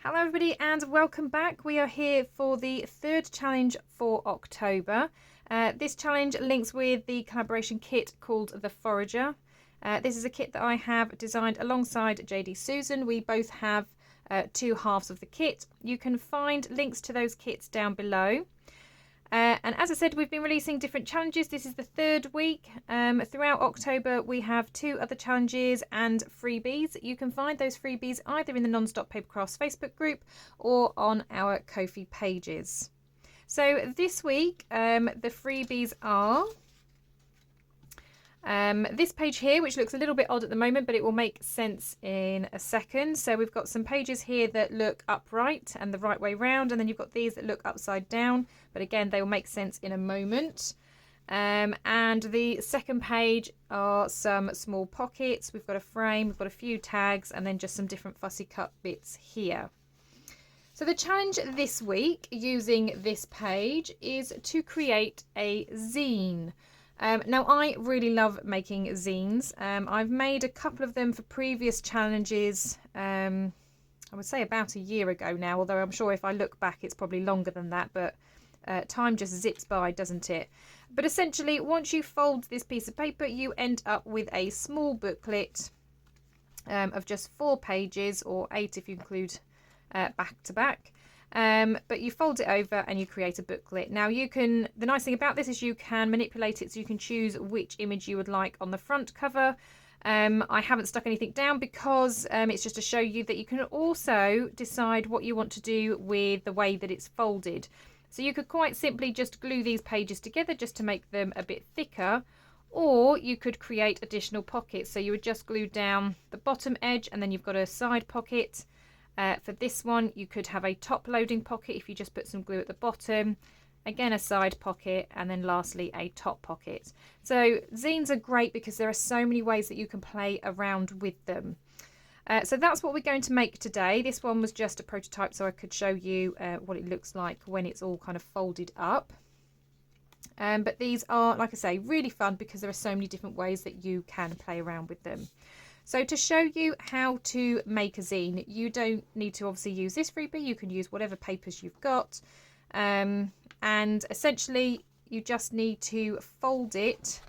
Hello everybody and welcome back. We are here for the third challenge for October. This challenge links with the collaboration kit called the Forager. This is a kit that I have designed alongside Jade E Susan. We both have two halves of the kit. You can find links to those kits down below. And as I said, we've been releasing different challenges. This is the third week. Throughout October, we have two other challenges and freebies. You can find those freebies either in the Non-Stop Papercrafts Facebook group or on our Ko-fi pages. So this week, the freebies are this page here, which looks a little bit odd at the moment, but it will make sense in a second. So we've got some pages here that look upright and the right way round, and then you've got these that look upside down, but again they will make sense in a moment. And the second page are some small pockets. We've got a frame, we've got a few tags, and then just some different fussy cut bits here. So the challenge this week using this page is to create a zine. Now I really love making zines. I've made a couple of them for previous challenges, I would say about a year ago now, although I'm sure if I look back it's probably longer than that, but time just zips by, doesn't it? But essentially once you fold this piece of paper you end up with a small booklet of just 4 pages, or 8 if you include back to back. But you fold it over and you create a booklet. Now the nice thing about this is you can manipulate it so you can choose which image you would like on the front cover. I haven't stuck anything down because it's just to show you that you can also decide what you want to do with the way that it's folded. So you could quite simply just glue these pages together just to make them a bit thicker, or you could create additional pockets. So you would just glue down the bottom edge and then you've got a side pocket. For this one you could have a top loading pocket if you just put some glue at the bottom, again a side pocket, and then lastly a top pocket. So zines are great because there are so many ways that you can play around with them. So that's what we're going to make today. This one was just a prototype so I could show you what it looks like when it's all kind of folded up. But these are, like I say, really fun because there are so many different ways that you can play around with them. So to show you how to make a zine, you don't need to obviously use this freebie, you can use whatever papers you've got. And essentially you just need to fold it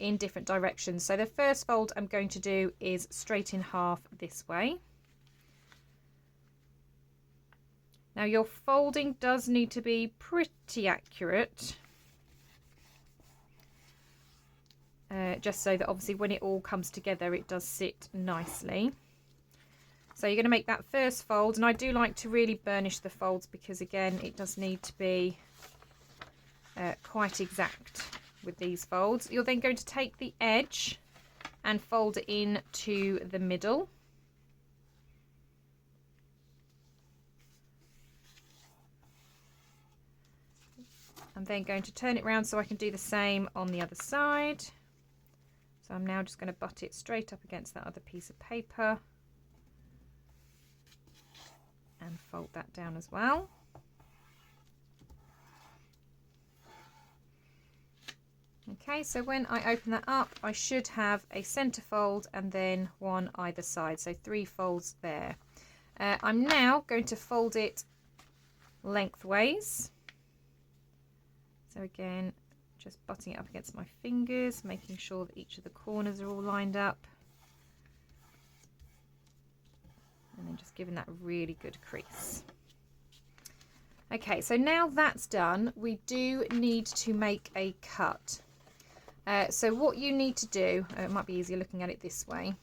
in different directions. So the first fold I'm going to do is straight in half this way. Now your folding does need to be pretty accurate. Just so that obviously when it all comes together it does sit nicely. So you're going to make that first fold, and I do like to really burnish the folds because again it does need to be quite exact with these folds. You're then going to take the edge and fold it in to the middle. I'm then going to turn it around so I can do the same on the other side. So I'm now just going to butt it straight up against that other piece of paper and fold that down as well. Okay, so when I open that up I should have a centre fold and then one either side, so 3 folds there. I'm now going to fold it lengthways. So again, just butting it up against my fingers, making sure that each of the corners are all lined up, and then just giving that a really good crease. Okay, so now that's done, we do need to make a cut. So what you need to do, it might be easier looking at it this way.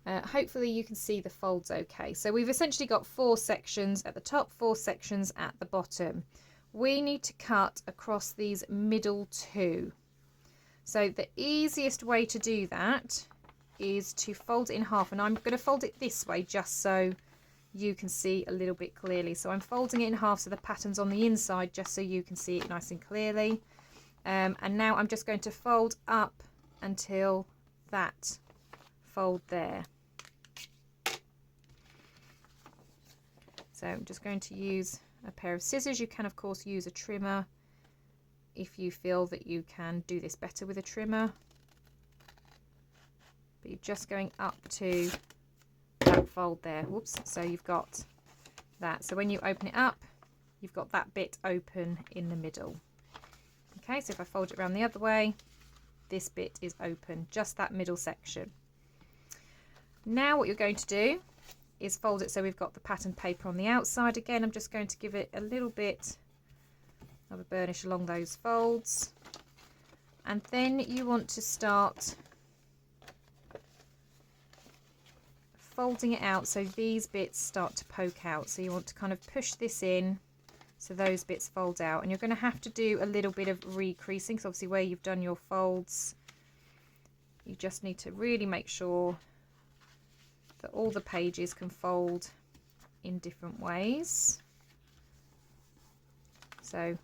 Hopefully you can see the folds okay. So we've essentially got 4 sections at the top, 4 sections at the bottom. We need to cut across these middle 2. So the easiest way to do that is to fold it in half, and I'm going to fold it this way just so you can see a little bit clearly. So I'm folding it in half so the pattern's on the inside just so you can see it nice and clearly. And now I'm just going to fold up until that fold there. So I'm just going to use a pair of scissors. You can of course use a trimmer if you feel that you can do this better with a trimmer, but you're just going up to that fold there. Whoops. So you've got that. So when you open it up, you've got that bit open in the middle. Okay, so if I fold it around the other way, this bit is open, just that middle section. Now what you're going to do is fold it so we've got the pattern paper on the outside. Again, I'm just going to give it a little bit of a burnish along those folds. And then you want to start folding it out so these bits start to poke out. So you want to kind of push this in so those bits fold out, and you're going to have to do a little bit of recreasing, so obviously where you've done your folds, you just need to really make sure that all the pages can fold in different ways. So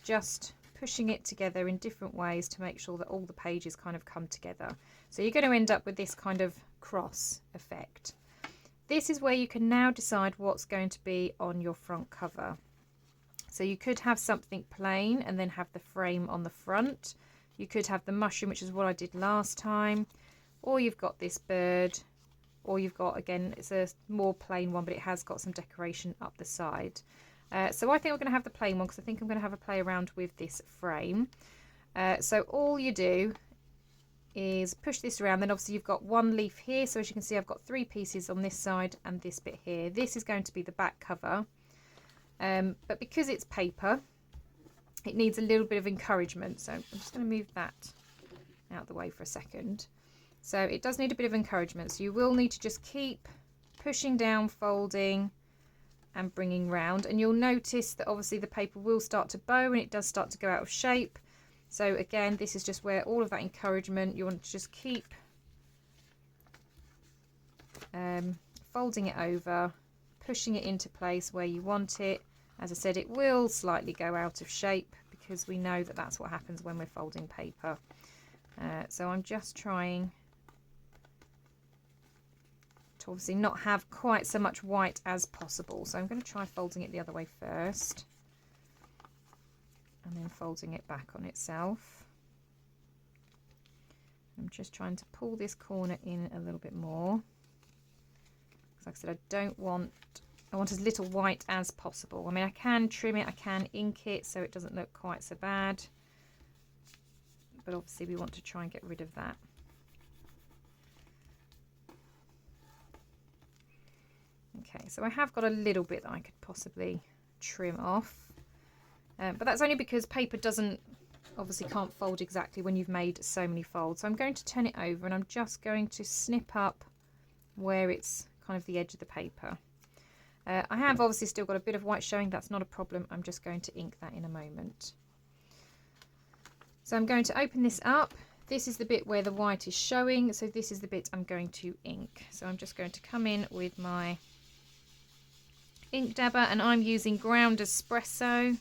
just pushing it together in different ways to make sure that all the pages kind of come together. So you're going to end up with this kind of cross effect. This is where you can now decide what's going to be on your front cover. So you could have something plain and then have the frame on the front. You could have the mushroom, which is what I did last time, or you've got this bird, or you've got, again, it's a more plain one, but it has got some decoration up the side. So I think I'm going to have the plain one because I think I'm going to have a play around with this frame. So all you do is push this around, then obviously you've got one leaf here, so as you can see I've got 3 pieces on this side and this bit here. This is going to be the back cover, but because it's paper it needs a little bit of encouragement, so I'm just going to move that out of the way for a second. So it does need a bit of encouragement, so you will need to just keep pushing down, folding and bringing round, and you'll notice that obviously the paper will start to bow and it does start to go out of shape. So again, this is just where all of that encouragement, you want to just keep folding it over, pushing it into place where you want it. As I said, it will slightly go out of shape because we know that that's what happens when we're folding paper. So I'm just trying to obviously not have quite so much white as possible. So I'm going to try folding it the other way first, and then folding it back on itself. I'm just trying to pull this corner in a little bit more, because like I said, I want as little white as possible. I mean, I can trim it, I can ink it so it doesn't look quite so bad, but obviously we want to try and get rid of that. Okay, so I have got a little bit that I could possibly trim off. But that's only because paper obviously can't fold exactly when you've made so many folds. So I'm going to turn it over and I'm just going to snip up where it's kind of the edge of the paper. I have obviously still got a bit of white showing, that's not a problem. I'm just going to ink that in a moment. So I'm going to open this up. This is the bit where the white is showing, so this is the bit I'm going to ink. So I'm just going to come in with my ink dabber, and I'm using ground espresso.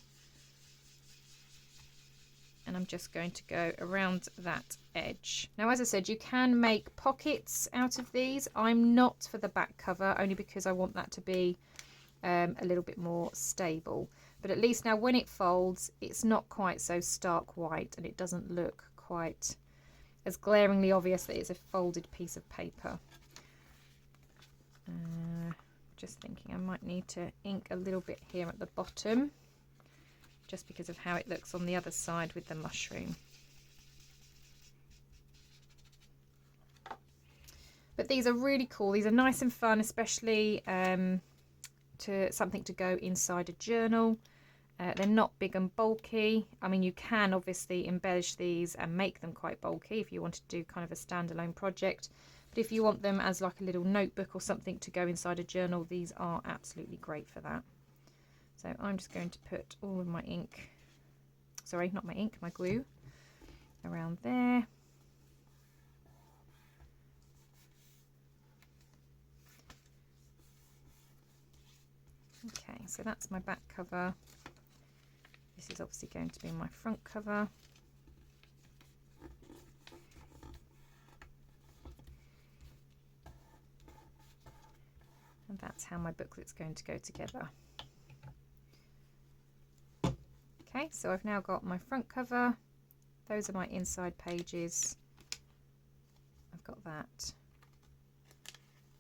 And I'm just going to go around that edge. Now, as I said, you can make pockets out of these. I'm not for the back cover, only because I want that to be a little bit more stable. But at least now when it folds, it's not quite so stark white and it doesn't look quite as glaringly obvious that it's a folded piece of paper. Just thinking I might need to ink a little bit here at the bottom, just because of how it looks on the other side with the mushroom. But these are really cool. These are nice and fun, especially to something to go inside a journal. They're not big and bulky. I mean, you can obviously embellish these and make them quite bulky if you want to do kind of a standalone project. But if you want them as like a little notebook or something to go inside a journal, these are absolutely great for that. So I'm just going to put all of my ink, sorry, not my ink, my glue, around there. Okay, so that's my back cover. This is obviously going to be my front cover. And that's how my booklet's going to go together. Okay, so I've now got my front cover. Those are my inside pages. I've got that.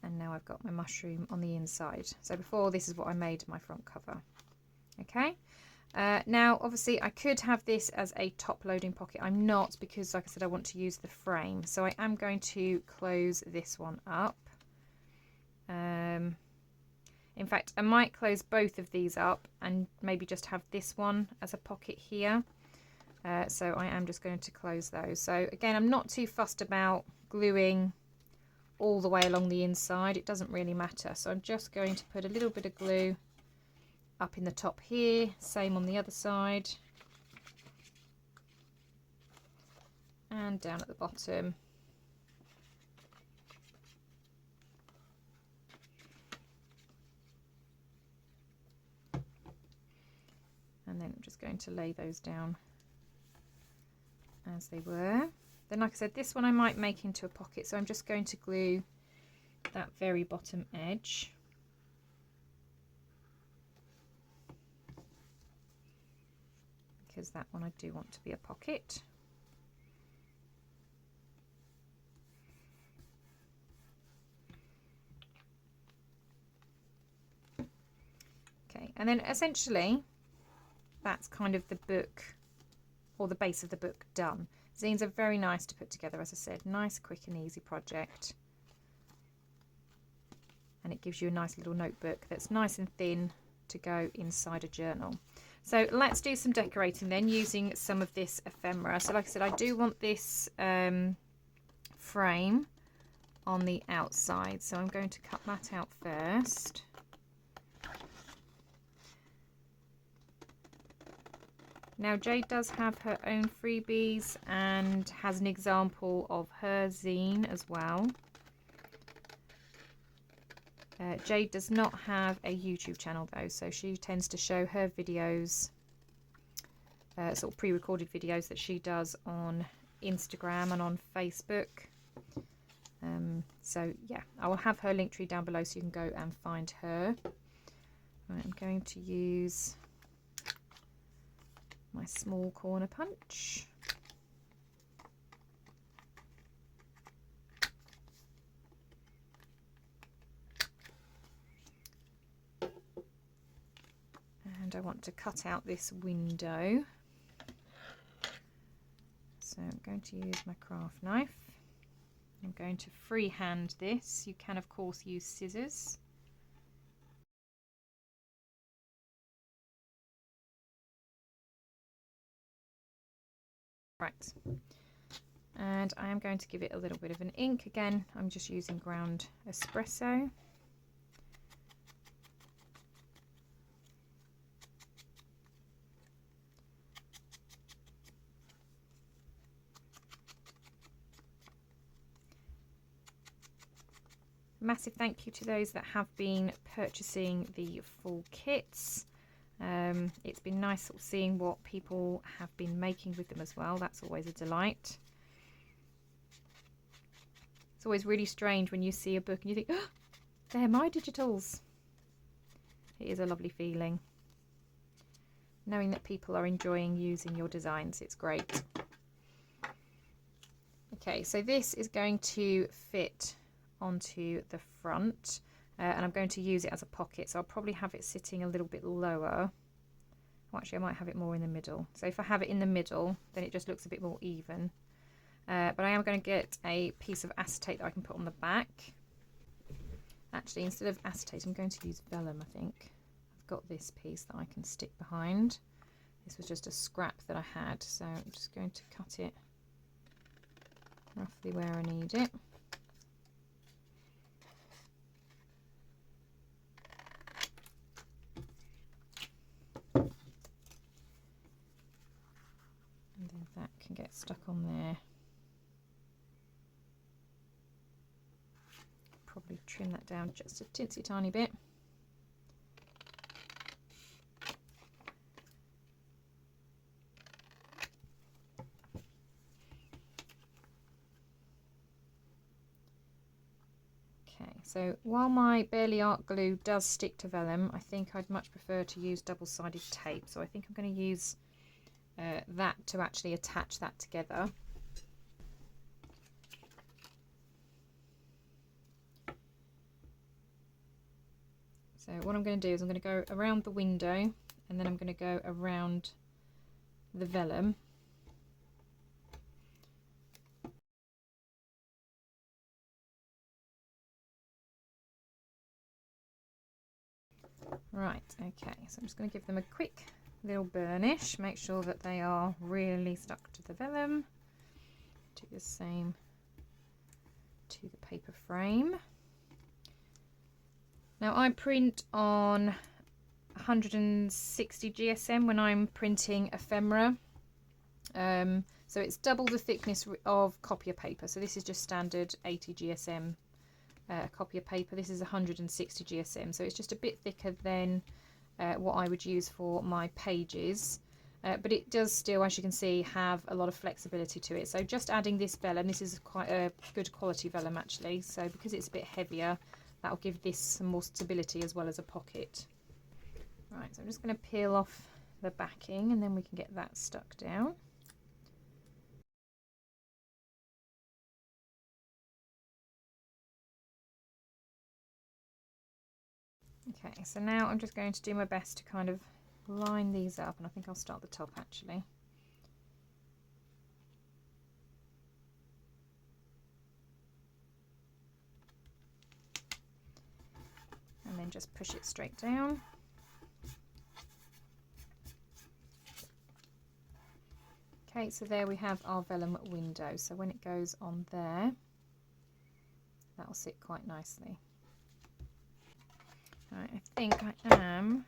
and now I've got my mushroom on the inside. So before, this is what I made my front cover. Okay, now obviously I could have this as a top loading pocket. I'm not, because like I said, I want to use the frame, so I am going to close this one up. In fact, I might close both of these up and maybe just have this one as a pocket here. So I am just going to close those. So again, I'm not too fussed about gluing all the way along the inside. It doesn't really matter. So I'm just going to put a little bit of glue up in the top here. Same on the other side. And down at the bottom. And then I'm just going to lay those down as they were. Then, like I said, this one I might make into a pocket, so I'm just going to glue that very bottom edge. Because that one I do want to be a pocket. Okay, and then essentially that's kind of the book, or the base of the book, done. Zines are very nice to put together, as I said, nice, quick and easy project. And it gives you a nice little notebook that's nice and thin to go inside a journal. So let's do some decorating then using some of this ephemera. So like I said, I do want this frame on the outside. So I'm going to cut that out first. Now Jade does have her own freebies and has an example of her zine as well. Jade does not have a YouTube channel though, so she tends to show her videos, sort of pre-recorded videos that she does on Instagram and on Facebook. So yeah, I will have her link tree down below so you can go and find her. Right, I'm going to use my small corner punch. And I want to cut out this window. So I'm going to use my craft knife. I'm going to freehand this. You can of course use scissors. Right, and I am going to give it a little bit of an ink. Again, I'm just using ground espresso. Massive thank you to those that have been purchasing the full kits. It's been nice sort of seeing what people have been making with them as well. That's always a delight. It's always really strange when you see a book and you think, oh, they're my digitals. It is a lovely feeling. Knowing that people are enjoying using your designs, it's great. Okay, so this is going to fit onto the front. And I'm going to use it as a pocket, so I'll probably have it sitting a little bit lower. Well, actually I might have it more in the middle. So if I have it in the middle, then it just looks a bit more even. But I am going to get a piece of acetate that I can put on the back. Actually, instead of acetate, I'm going to use vellum, I think. I've got this piece that I can stick behind. This was just a scrap that I had, so I'm just going to cut it roughly where I need it. That can get stuck on there. Probably trim that down just a tinsy tiny bit. Okay, so while my Barely Art glue does stick to vellum, I think I'd much prefer to use double-sided tape. So I think I'm going to use that to actually attach that together. So what I'm going to do is I'm going to go around the window, and then I'm going to go around the vellum. Right, okay, so I'm just going to give them a quick little burnish, make sure that they are really stuck to the vellum. Do the same to the paper frame. Now I print on 160 GSM when I'm printing ephemera. So it's double the thickness of copier paper. So this is just standard 80 GSM copier paper. This is 160 GSM, so it's just a bit thicker than what I would use for my pages. But it does still, as you can see, have a lot of flexibility to it. So just adding this vellum, this is quite a good quality vellum actually, so because it's a bit heavier, that'll give this some more stability as well as a pocket. Right, so I'm just going to peel off the backing and then we can get that stuck down. Okay, so now I'm just going to do my best to kind of line these up, and I think I'll start at the top actually. And then just push it straight down. Okay, so there we have our vellum window. So when it goes on there, that'll sit quite nicely. Right, I think I am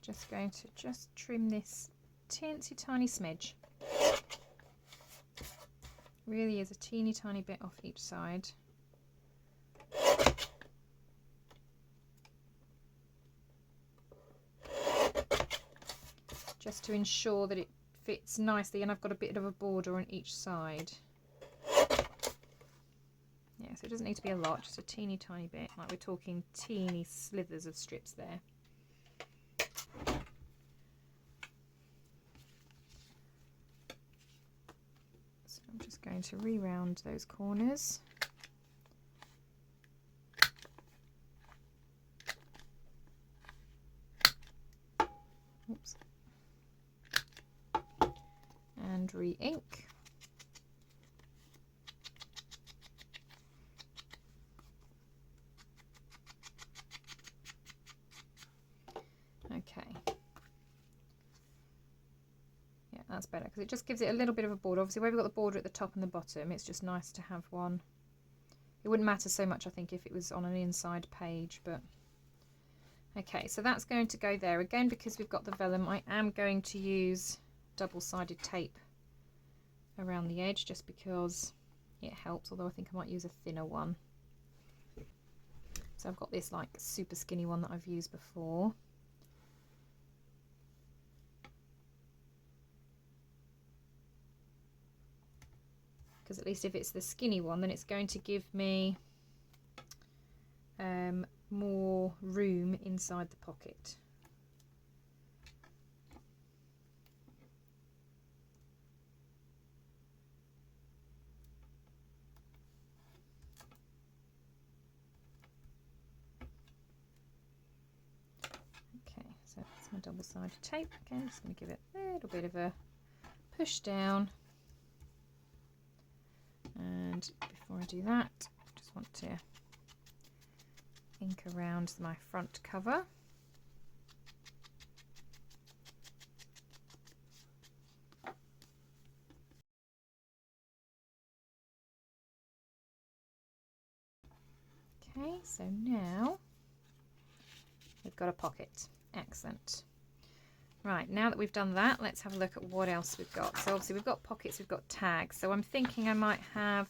just going to trim this teensy tiny smidge. Really is a teeny tiny bit off each side. Just to ensure that it fits nicely, and I've got a bit of a border on each side. Yeah, so it doesn't need to be a lot, just a teeny tiny bit, like we're talking teeny slithers of strips there. So I'm just going to re-round those corners. Oops. And re-ink. Okay. Yeah, that's better because it just gives it a little bit of a border. Obviously, where we've got the border at the top and the bottom, it's just nice to have one. It wouldn't matter so much, I think, if it was on an inside page, but okay, so that's going to go there. Again, because we've got the vellum, I am going to use double-sided tape around the edge just because it helps, although I think I might use a thinner one. So I've got this like super skinny one that I've used before. Because at least if it's the skinny one, then it's going to give me more room inside the pocket. Okay, so that's my double-sided tape. Okay, I'm just going to give it a little bit of a push down. And before I do that, I just want to ink around my front cover. Okay, so now we've got a pocket. Excellent. Right, now that we've done that, let's have a look at what else we've got. So obviously we've got pockets, we've got tags. So I'm thinking I might have,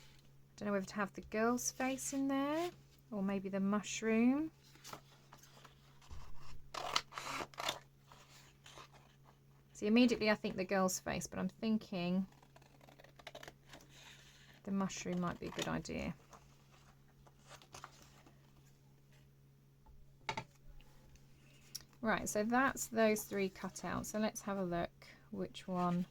I don't know whether to have the girl's face in there or maybe the mushroom. See, immediately I think the girl's face, but I'm thinking the mushroom might be a good idea. Right, so that's those three cut out. So let's have a look which one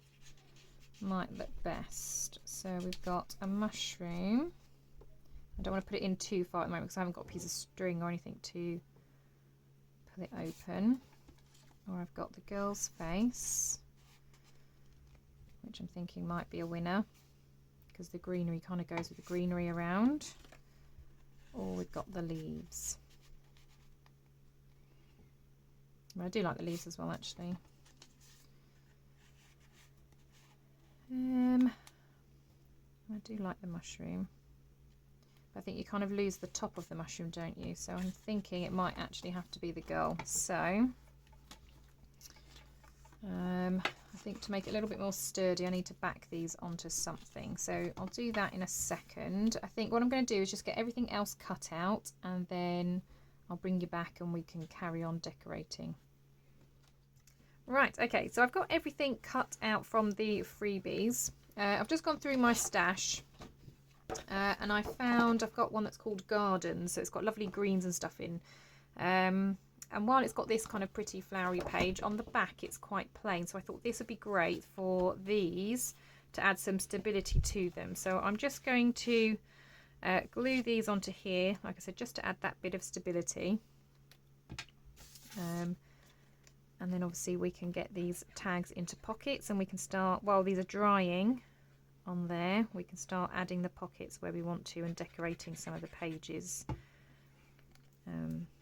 might look best. So we've got a mushroom, I don't want to put it in too far at the moment because I haven't got a piece of string or anything to pull it open. Or I've got the girl's face, which I'm thinking might be a winner because the greenery kind of goes with the greenery around. Or we've got the leaves. But I do like the leaves as well, actually. I do like the mushroom. But I think you kind of lose the top of the mushroom, don't you? So I'm thinking it might actually have to be the girl. So I think to make it a little bit more sturdy, I need to back these onto something. So I'll do that in a second. I think what I'm going to do is just get everything else cut out, and then I'll bring you back and we can carry on decorating. Right, okay, so I've got everything cut out from the freebies. I've just gone through my stash and I found I've got one that's called Gardens, so it's got lovely greens and stuff in. And while it's got this kind of pretty flowery page, on the back it's quite plain, so I thought this would be great for these to add some stability to them. So I'm just going to glue these onto here, like I said, just to add that bit of stability. And then obviously we can get these tags into pockets, and we can start, while these are drying on there, we can start adding the pockets where we want to and decorating some of the pages.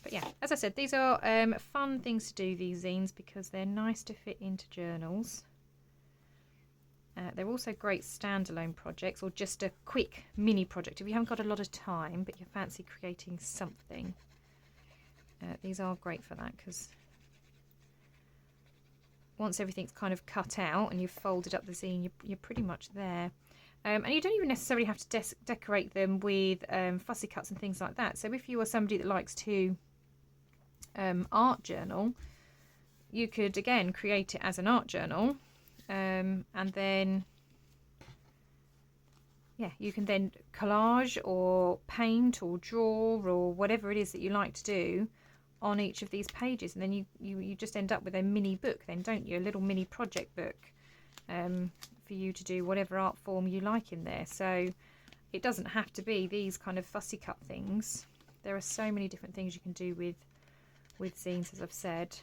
But yeah, as I said, these are fun things to do, these zines, because they're nice to fit into journals. They're also great standalone projects, or just a quick mini project if you haven't got a lot of time but you fancy creating something. These are great for that, because once everything's kind of cut out and you've folded up the zine, you're pretty much there. And you don't even necessarily have to decorate them with fussy cuts and things like that. So if you are somebody that likes to art journal, you could again create it as an art journal, and then yeah, you can then collage or paint or draw or whatever it is that you like to do on each of these pages, and then you just end up with a mini book then, don't you? A little mini project book for you to do whatever art form you like in there. So it doesn't have to be these kind of fussy cut things. There are so many different things you can do with zines, as I've said.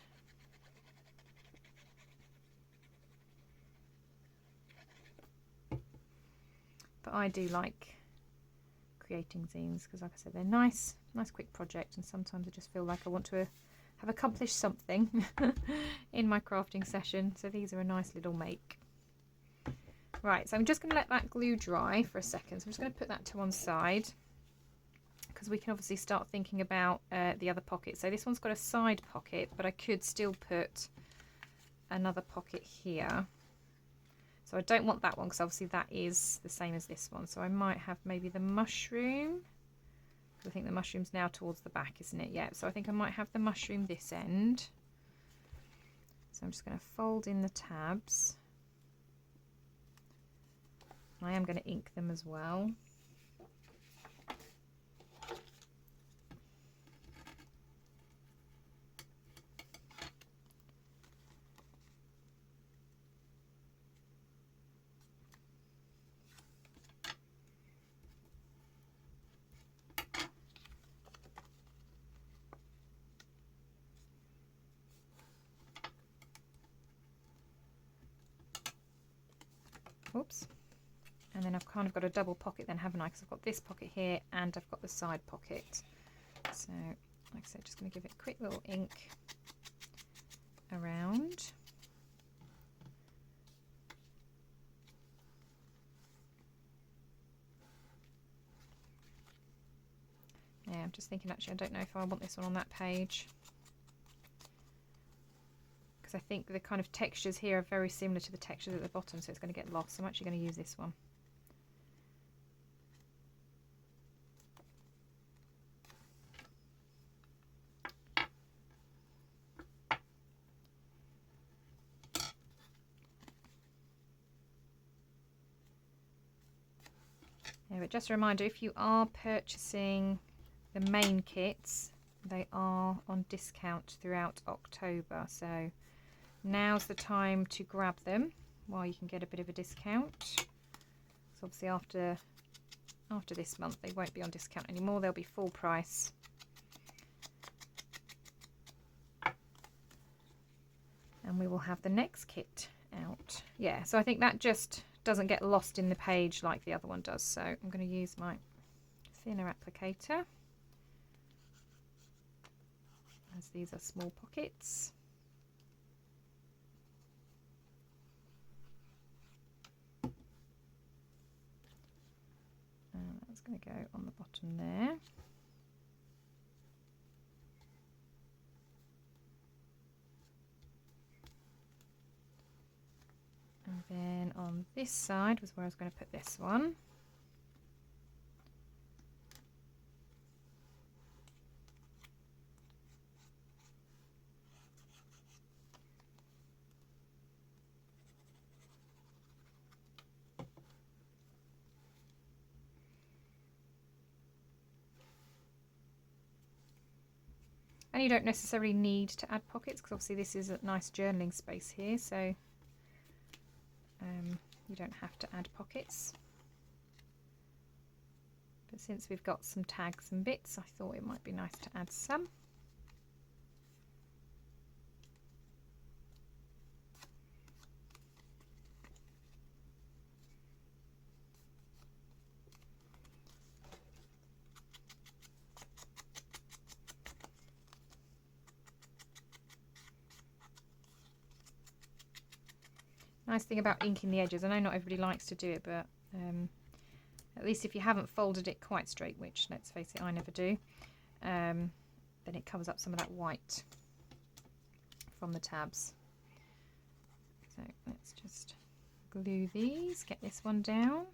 But I do like creating zines because, like I said, they're nice quick project, and sometimes I just feel like I want to have accomplished something in my crafting session. So these are a nice little make. Right, so I'm just going to let that glue dry for a second. So I'm just going to put that to one side, because we can obviously start thinking about the other pocket. So this one's got a side pocket, but I could still put another pocket here. So I don't want that one because obviously that is the same as this one. So I might have maybe the mushroom. I think the mushroom's now towards the back, isn't it? Yeah, so I think I might have the mushroom this end. So I'm just going to fold in the tabs. I am going to ink them as well. Oops. And then I've kind of got a double pocket then, haven't I? Because I've got this pocket here and I've got the side pocket. So, like I said, just going to give it a quick little ink around. Yeah, I'm just thinking actually I don't know if I want this one on that page, because I think the kind of textures here are very similar to the textures at the bottom, so it's going to get lost. So I'm actually going to use this one. Yeah, but just a reminder, if you are purchasing the main kits, they are on discount throughout October, so now's the time to grab them while you can get a bit of a discount. So obviously after after this month they won't be on discount anymore, they'll be full price. And we will have the next kit out. Yeah, so I think that just doesn't get lost in the page like the other one does. So I'm going to use my thinner applicator, as these are small pockets. And that's going to go on the bottom there. And then on this side was where I was going to put this one. And you don't necessarily need to add pockets, because obviously this is a nice journaling space here, so you don't have to add pockets. But since we've got some tags and bits, I thought it might be nice to add some. Nice thing about inking the edges, I know not everybody likes to do it, but at least if you haven't folded it quite straight, which let's face it, I never do, then it covers up some of that white from the tabs. So let's just glue these, get this one down.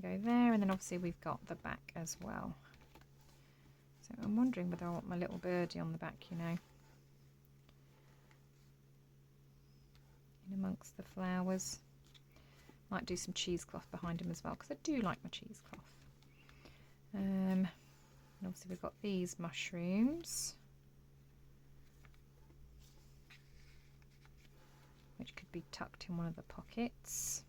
Go there, and then obviously we've got the back as well. So I'm wondering whether I want my little birdie on the back, you know, in amongst the flowers. Might do some cheesecloth behind him as well, because I do like my cheesecloth. And obviously we've got these mushrooms, which could be tucked in one of the pockets.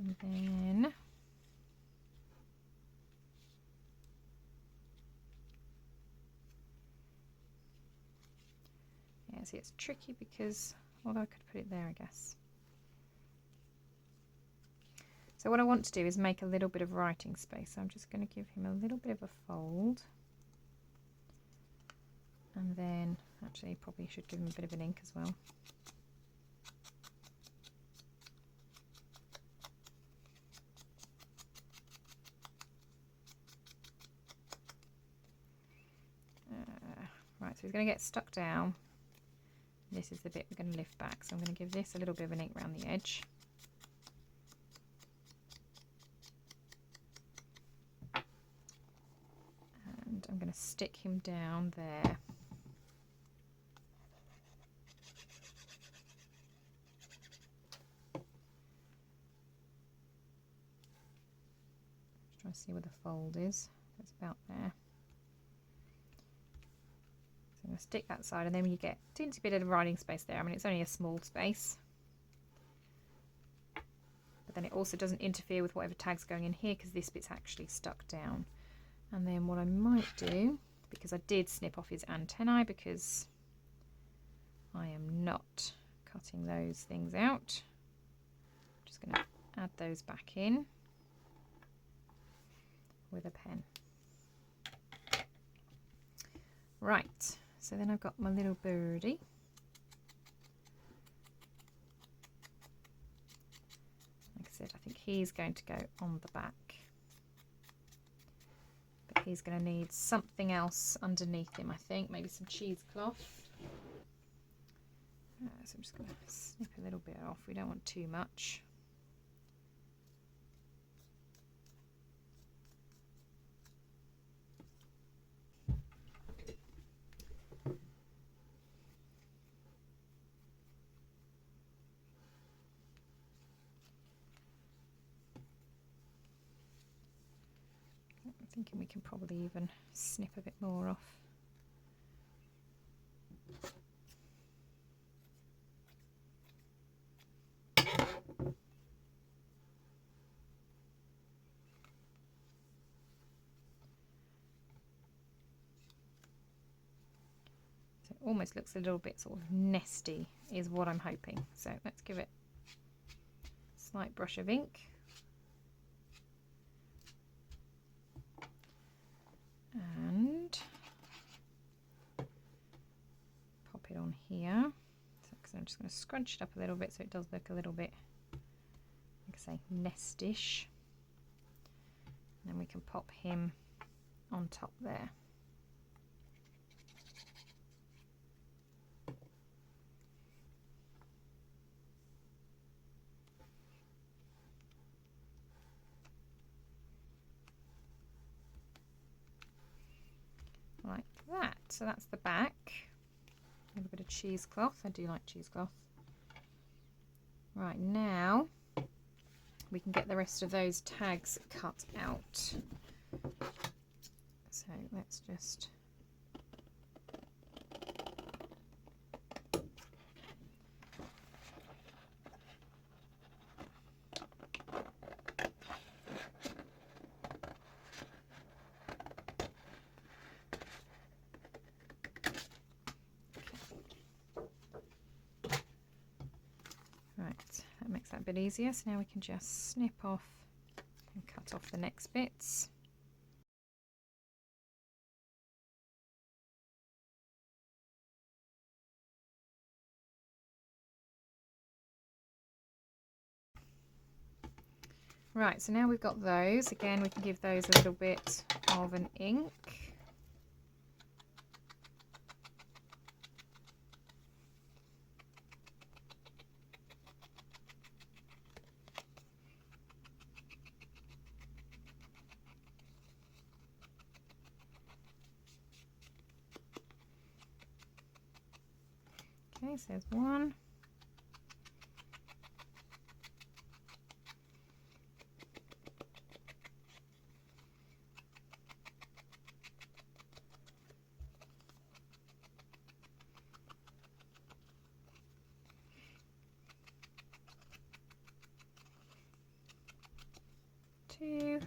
And then yeah, see, it's tricky because, although I could put it there, I guess. So what I want to do is make a little bit of writing space. So I'm just going to give him a little bit of a fold. And then, actually, probably should give him a bit of an ink as well. Right, so he's going to get stuck down. This is the bit we're going to lift back. So I'm going to give this a little bit of an ink around the edge. And I'm going to stick him down there. Just trying to see where the fold is. It's about there. I'm going to stick that side, and then when you get a teensy bit of writing space there, I mean it's only a small space, but then it also doesn't interfere with whatever tag's going in here because this bit's actually stuck down. And then what I might do, because I did snip off his antennae because I am not cutting those things out, I'm just going to add those back in with a pen. Right. So then I've got my little birdie. Like I said, I think he's going to go on the back. But he's going to need something else underneath him, I think. Maybe some cheesecloth. So I'm just going to snip a little bit off. We don't want too much. I'm thinking we can probably even snip a bit more off. Almost looks a little bit sort of nesty is what I'm hoping. So let's give it a slight brush of ink. And pop it on here. So I'm just going to scrunch it up a little bit so it does look a little bit, like I say, nestish. And then we can pop him on top there. Like that. So that's the back. A little bit of cheesecloth. I do like cheesecloth. Right, now we can get the rest of those tags cut out. So let's just that makes that a bit easier. So now we can just snip off and cut off the next bits. Right, so now we've got those. Again, we can give those a little bit of an ink. Okay, so there's one. Two.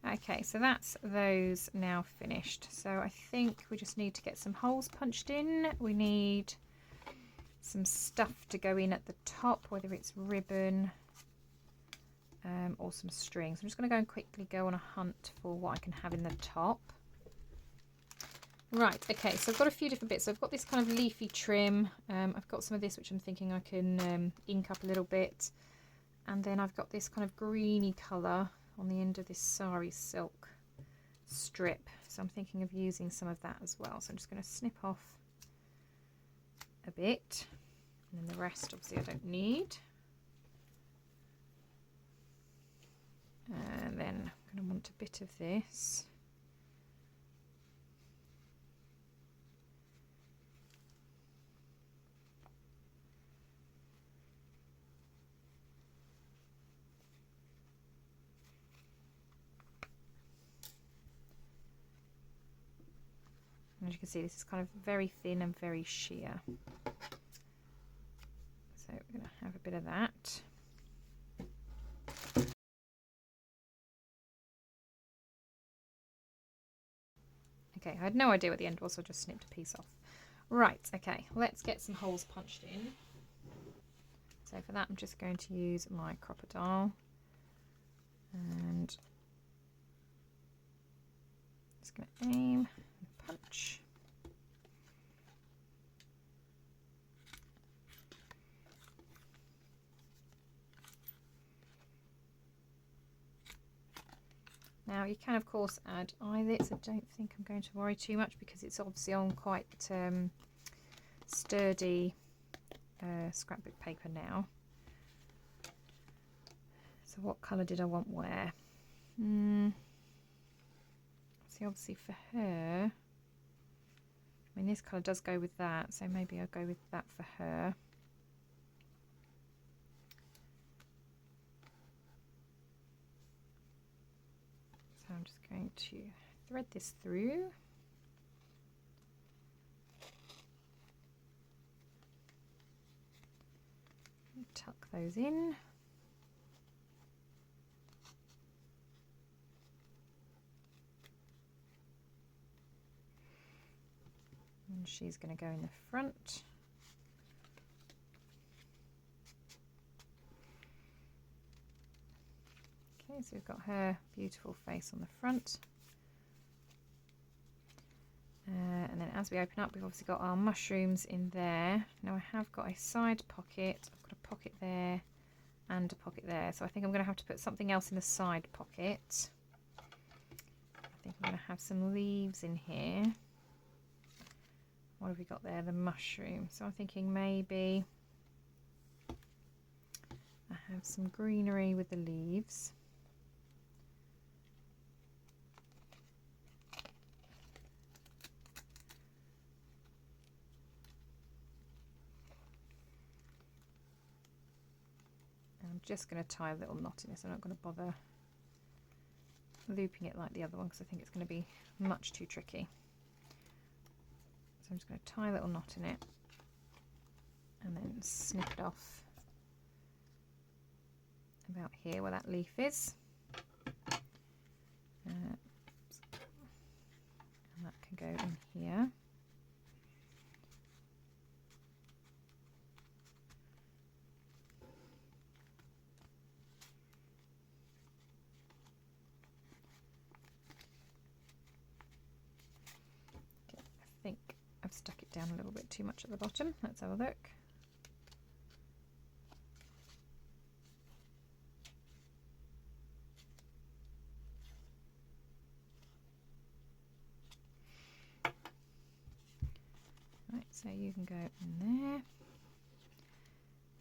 Okay, so that's those now finished. So I think we just need to get some holes punched in. We need some stuff to go in at the top, whether it's ribbon or some strings. I'm just going to go and quickly go on a hunt for what I can have in the top. Right, okay, so I've got a few different bits. So I've got this kind of leafy trim. I've got some of this which I'm thinking I can ink up a little bit. And then I've got this kind of greeny colour on the end of this sari silk strip. So I'm thinking of using some of that as well. So I'm just going to snip off a bit. And then the rest, obviously, I don't need. And then I'm going to want a bit of this. As you can see, this is kind of very thin and very sheer. So we're going to have a bit of that. Okay, I had no idea what the end was, so I just snipped a piece off. Right, okay, let's get some holes punched in. So for that, I'm just going to use my crocodile and just going to aim and punch. Now you can of course add eyelets. I don't think I'm going to worry too much because it's obviously on quite sturdy scrapbook paper now. So what colour did I want where? See, obviously for her, I mean this colour does go with that, so maybe I'll go with that for her. So I'm just going to thread this through. Tuck those in. And she's going to go in the front. Okay, so we've got her beautiful face on the front. And then as we open up, we've obviously got our mushrooms in there. Now I have got a side pocket. I've got a pocket there and a pocket there. So I think I'm going to have to put something else in the side pocket. I think I'm going to have some leaves in here. What have we got there? The mushroom. So I'm thinking maybe I have some greenery with the leaves. I'm just going to tie a little knot in this. I'm not going to bother looping it like the other one because I think it's going to be much too tricky. So I'm just going to tie a little knot in it and then snip it off about here where that leaf is. And that can go in here. Okay, I think I've stuck it down a little bit too much at the bottom. Let's have a look. Right, so you can go in there.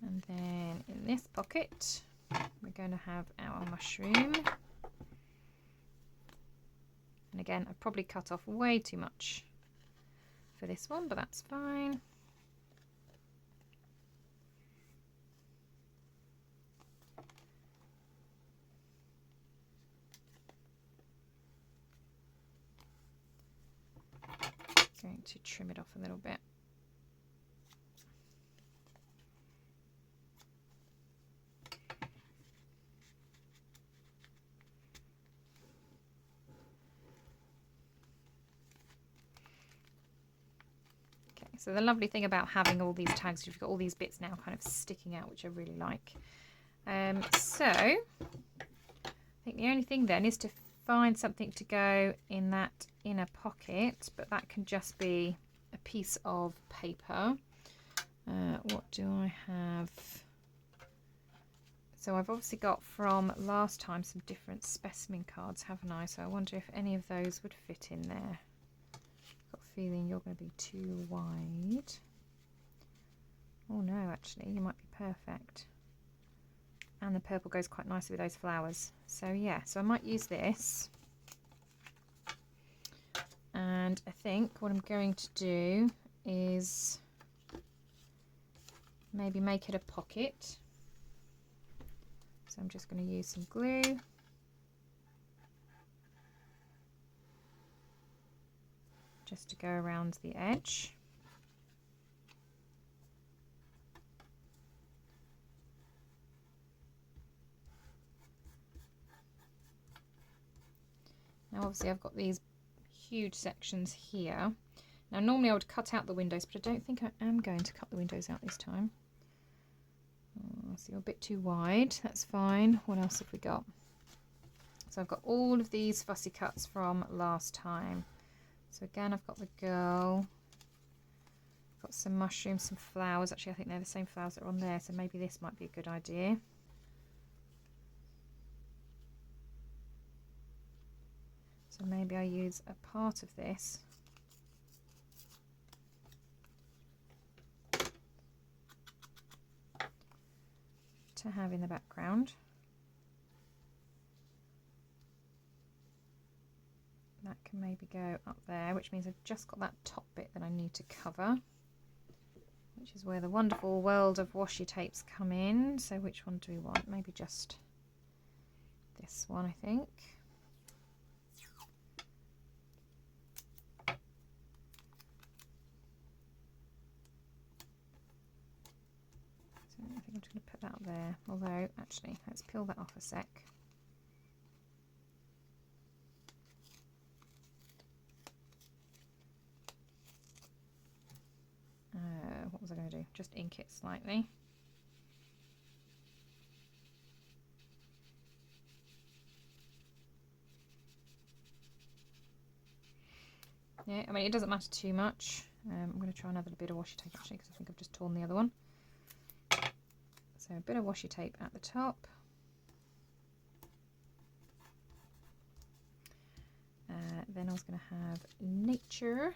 And then in this pocket, we're going to have our mushroom. And again, I've probably cut off way too much for this one, but that's fine. Going to trim it off a little bit. So the lovely thing about having all these tags is you've got all these bits now kind of sticking out, which I really like. So I think the only thing then is to find something to go in that inner pocket, but that can just be a piece of paper. What do I have? So I've obviously got from last time some different specimen cards, haven't I? So I wonder if any of those would fit in there. Feeling you're going to be too wide. Oh no, actually you might be perfect, and the purple goes quite nicely with those flowers. So yeah, so I might use this, and I think what I'm going to do is maybe make it a pocket. So I'm just going to use some glue. Just to go around the edge. Now obviously I've got these huge sections here. Now normally I would cut out the windows, but I don't think I am going to cut the windows out this time. Oh, so you're a bit too wide, that's fine. What else have we got? So I've got all of these fussy cuts from last time. So again, I've got the girl, got some mushrooms, some flowers. Actually, I think they're the same flowers that are on there, so maybe this might be a good idea. So maybe I use a part of this to have in the background. can maybe go up there, which means I've just got that top bit that I need to cover, which is where the wonderful world of washi tapes come in. So which one do we want? Maybe just this one, I think. So I think I'm just going to put that up there, although actually let's peel that off a sec. What was I going to do? Just ink it slightly. Yeah, I mean, it doesn't matter too much. I'm going to try another bit of washi tape actually, because I think I've just torn the other one. So a bit of washi tape at the top. Then I was going to have nature.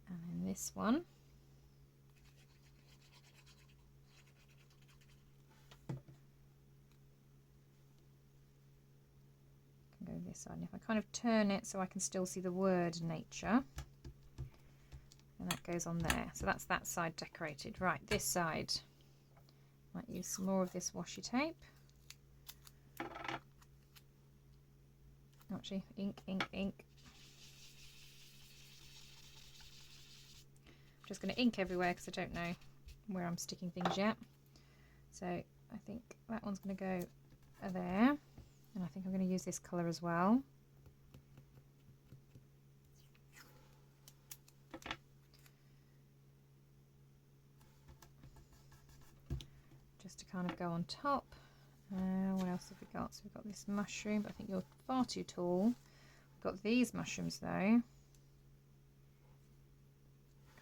And then this one. Go this side, and if I kind of turn it so I can still see the word nature, and that goes on there. So that's that side decorated. Right, this side, might use some more of this washi tape. Actually, ink. I'm just going to ink everywhere because I don't know where I'm sticking things yet. So I think that one's going to go there. And I think I'm going to use this colour as well. Just to kind of go on top. What else have we got? So we've got this mushroom, but I think you're far too tall. We've got these mushrooms though.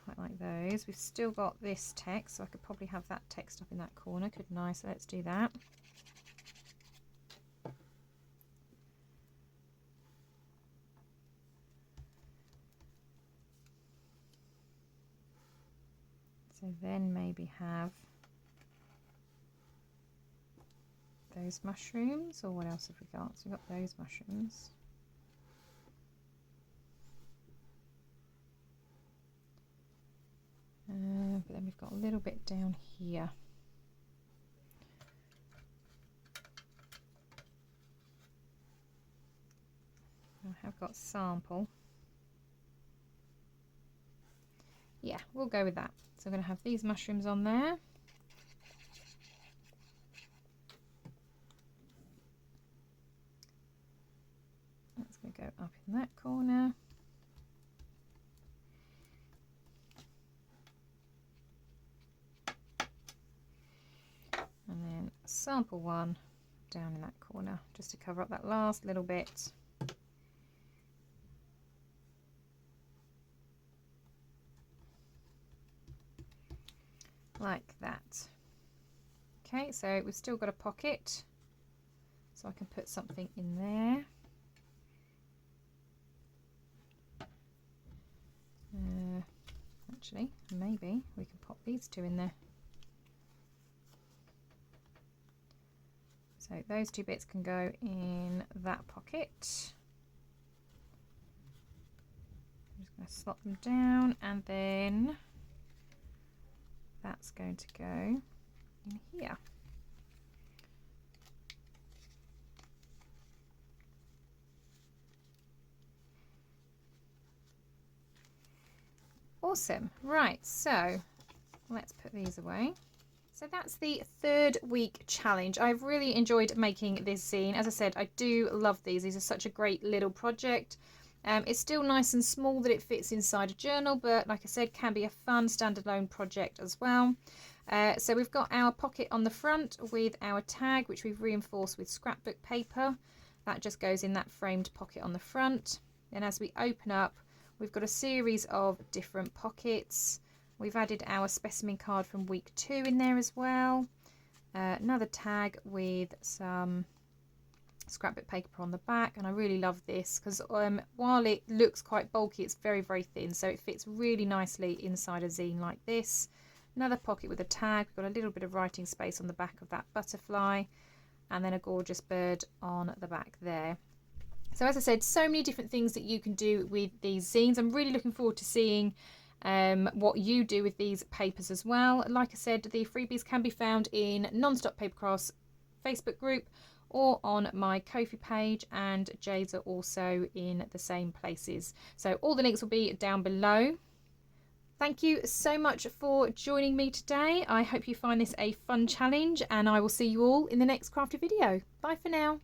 Quite like those. We've still got this text, so I could probably have that text up in that corner, couldn't I? So let's do that. So then maybe have those mushrooms, or what else have we got? So we've got those mushrooms. But then we've got a little bit down here. I have got sample. Yeah, we'll go with that. So I'm going to have these mushrooms on there. That's going to go up in that corner. And then sample one down in that corner, just to cover up that last little bit. Like that. Okay, so we've still got a pocket, so I can put something in there. Actually, maybe we can pop these two in there. So those two bits can go in that pocket. I'm just going to slot them down, and then that's going to go in here. Awesome. Right, so let's put these away. So that's the 3rd week challenge. I've really enjoyed making this zine. As I said, I do love these. These are such a great little project. It's still nice and small that it fits inside a journal, but like I said, can be a fun standalone project as well. So we've got our pocket on the front with our tag, which we've reinforced with scrapbook paper. That just goes in that framed pocket on the front. Then as we open up, we've got a series of different pockets. We've added our specimen card from week 2 in there as well. Another tag with some scrapbook paper on the back, and I really love this because while it looks quite bulky, it's very, very thin, so it fits really nicely inside a zine like this. Another pocket with a tag. We've got a little bit of writing space on the back of that butterfly, and then a gorgeous bird on the back there. So as I said, so many different things that you can do with these zines. I'm really looking forward to seeing what you do with these papers as well. Like I said, the freebies can be found in Non-Stop Papercrafts Facebook group or on my Ko-fi page, and Jade's are also in the same places. So all the links will be down below. Thank you so much for joining me today. I hope you find this a fun challenge, and I will see you all in the next crafty video. Bye for now.